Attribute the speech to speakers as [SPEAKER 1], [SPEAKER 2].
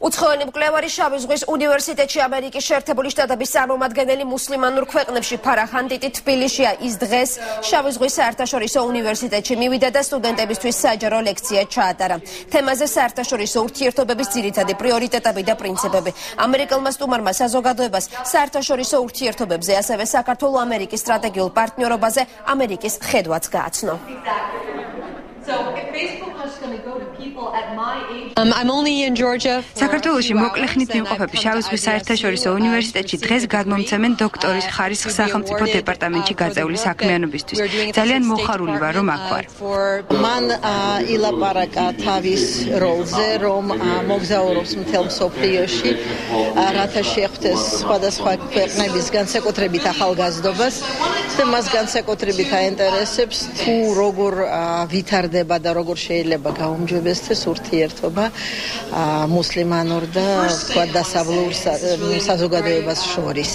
[SPEAKER 1] უცხოელი მკვლევარი შავი ზღვის უნივერსიტეტში ამერიკის შეერთებული შტატების წარმომადგენელი მუსლიმანურ ქვეყნებში ფარაჰ ჰანტიტი თბილისშია. ის დღეს შავი ზღვის საერთაშორისო უნივერსიტეტში მივიდა და სტუდენტებისთვის საჯარო ლექცია ჩაატარა. თემაზე საერთაშორისო ურთიერთობების ძირითადი პრიორიტეტები და პრინციპები. ამერიკელმა სტუმარმა საზოგადოებას საერთაშორისო ურთიერთობებზე, ასევე საქართველო-ამერიკის სტრატეგიულ პარტნიორობაზე ამერიკის ხედვაც გააცნო.
[SPEAKER 2] საქართველოში მოკლე ხნით მიმყოფები შავი ზღვის საერთაშორისო უნივერსიტეტში დღეს გადმომცემენ დოქტორის ხარისხს სახელმწიფო დეპარტამენტში გაწეული საქმიანობისთვის. ძალიან მოხარული ვარ, რომ აქ ვარ.
[SPEAKER 3] მან ილაპარაკა თავის როლზე, რომ მოგზაურობს მთელ მსოფლიოში, რათა შეხვდეს სხვადასხვა ქვეყნების განსაკუთრებით ახალგაზრდობას და მას განსაკუთრებით აინტერესებს თუ როგორ ვითარდება და როგორ შეიძლება გაუმჯობესდეს ურთიერთობა მუსლიმანურ და სხვა დასავლურ საზოგადოებას შორის.